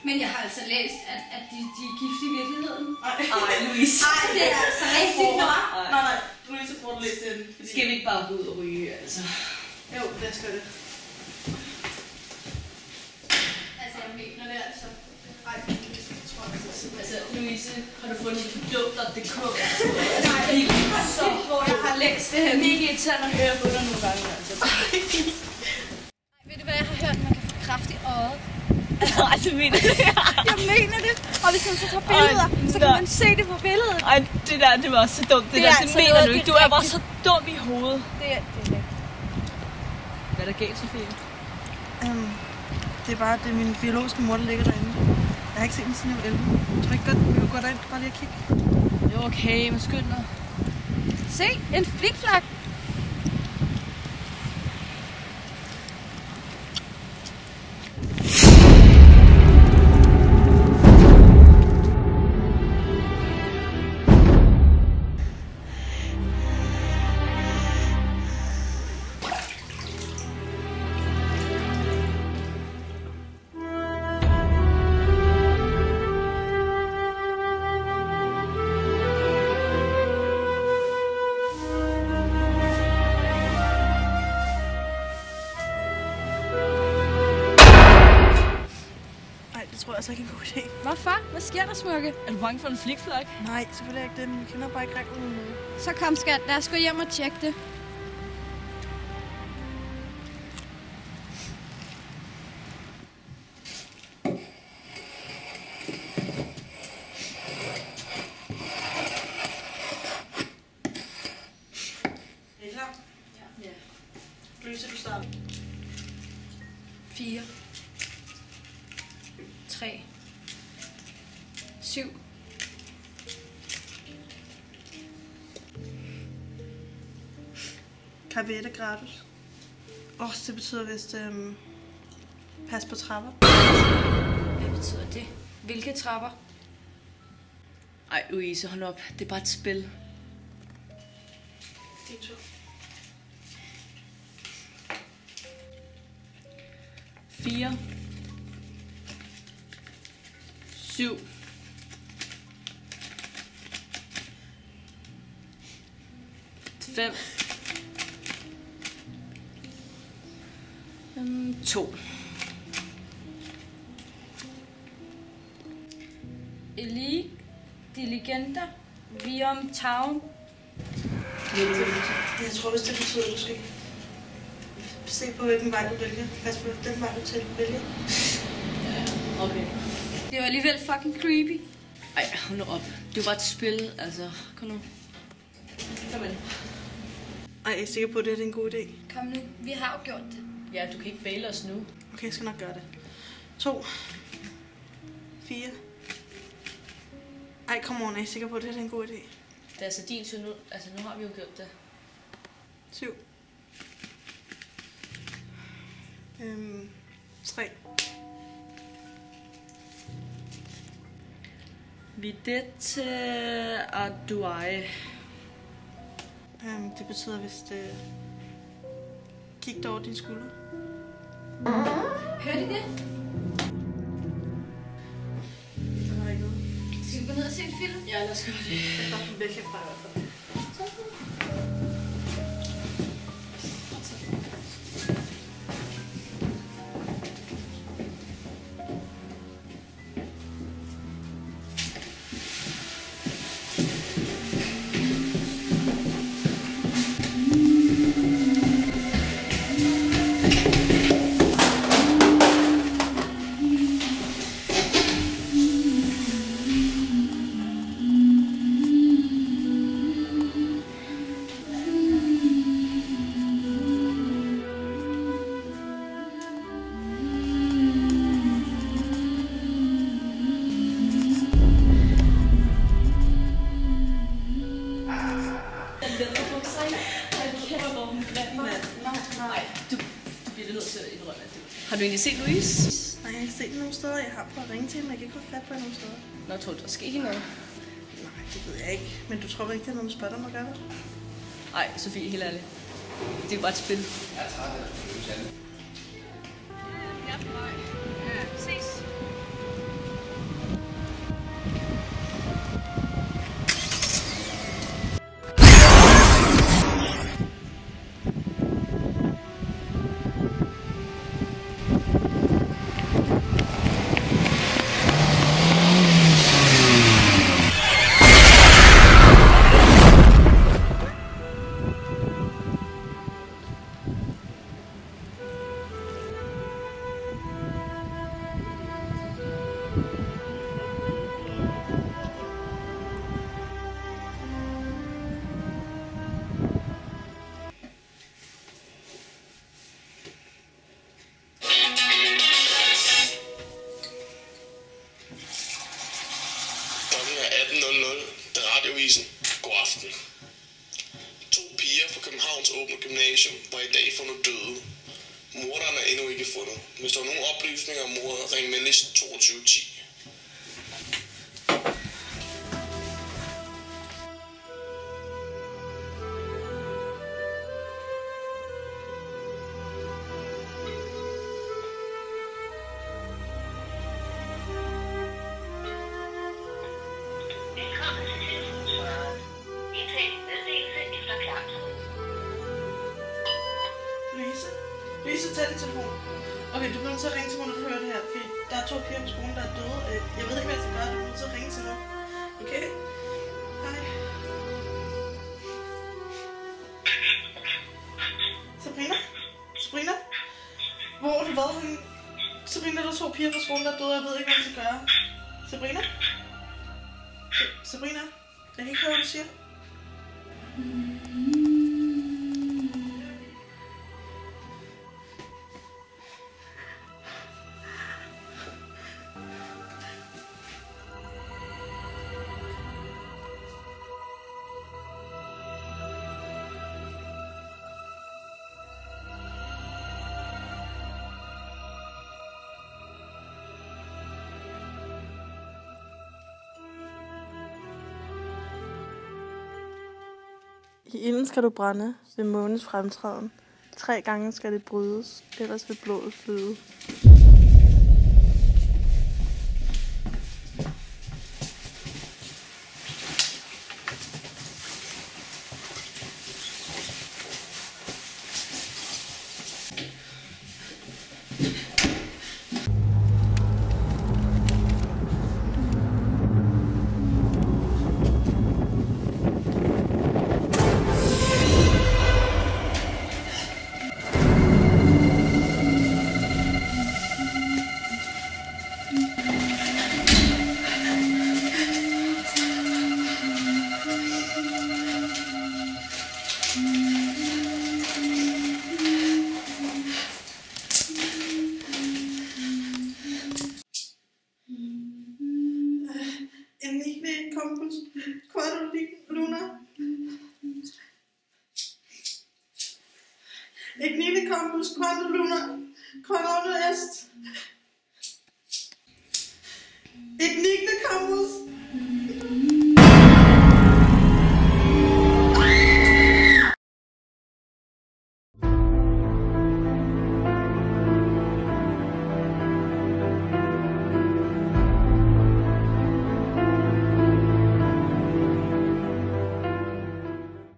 Men jeg har altså læst, at de er gift i virkeligheden. Ej, Louise. Nej, det er altså rigtigt nok. Nej, Louise får du læst den. Fordi... Skal vi ikke bare gå ud og ryge, altså? Jo, lad os gøre det. Altså, jeg mener det altså. Ej, Louise, jeg tror jeg. Altså, Louise, har du fundet det på dumt.dk? Nej, så hvor jeg har læst det her. Mega irriterende at høre på dig nogle gange, altså. Ved du hvad, jeg har hørt, man kan få kræft i øjet? Nej, du mener det. Jeg mener det. Og hvis man så tager billeder, så kan man se det på billedet. Ej, det var så dumt. Det altså mener noget, du ikke. Du er bare så dum i hovedet. Det er rigtigt. Hvad er der galt, Sofie? Det er bare, det er min biologiske mor, der ligger derinde. Jeg har ikke set den siden jeg var 11. Jeg tror ikke godt, vi kunne gå derind, bare lige at kigge. Jo, okay, men skynd dig. Se, en flikflak. Det tror jeg altså ikke er en god idé. Hvorfor? Hvad sker der, Smukke? Er du bange for en flikflak? Nej, selvfølgelig ikke det, men vi kender bare ikke reglerne med noget. Så kom, skat. Lad os gå hjem og tjekke det. Er I klar? Ja. Louise, du starter. 4 3 7 Carvette gratis. Det betyder vist pas på trapper. Hvad betyder det? Hvilke trapper? Ej, Louise, hold op. Det er bare et spil. Det er 2. 4 7 5 2 Eli diligenter vium town. Jeg tror vist, det betyder, at du skal se på, hvilken vej du vælger. Pas på den vej, du vælger. Ja, okay. Det var alligevel fucking creepy. Ej, hold nu op. Det var et spil, altså. Kom nu. Kom ind. Ej, jeg er sikker på, at det her er en god idé. Kom nu, vi har jo gjort det. Ja, du kan ikke baile os nu. Okay, jeg skal nok gøre det. 2 4 Ej, kom on, jeg er sikker på, at det her er en god idé. Det er altså din tur nu. Altså, nu har vi jo gjort det. 7 3 Vidette Aduai. Det betyder vist kig dig over dine skuldre. Hørte I det? Der er ikke noget. Skal vi gå ned og se en film? Ja, lad os gøre det. Jeg er bare væk herfra i hvert fald. Har du egentlig set Louise? Nej, jeg har ikke set nogen steder. Jeg har prøvet at ringe til hende, men jeg kan ikke få fat på hende nogen steder. Nå, tror du, der sker ikke noget? Nej, det ved jeg ikke. Men du tror ikke, det er noget med spotter, må gøre det? Nej, Sofie, helt ærligt. Det er jo bare et spil. Jeg tager det. Ja, ses. gymnasium var i dag fundet døde. Morderen er endnu ikke fundet. Hvis der er nogle oplysninger om mordet, ring venligst 2210. Louise, tag din telefon. Okay, du bliver nødt til at ringe til mig, når du hører det her, fordi der er 2 piger på skolen, der er døde. Jeg ved ikke, hvad jeg skal gøre. Du bliver nødt til at ringe til mig. Okay? Hej. Sabrina? Sabrina? Hvor har du været henne? Sabrina, der er 2 piger på skolen, der er døde. Jeg ved ikke, hvad jeg skal gøre. Sabrina? Sabrina? Jeg kan ikke høre, hvad du siger. I ilden skal du brænde ved månens fremtræden. 3 gange skal det brydes, ellers vil blodet flyde. Enigme Campus Quarto Luna. Enigme Campus Quarto Luna. Quarto Est.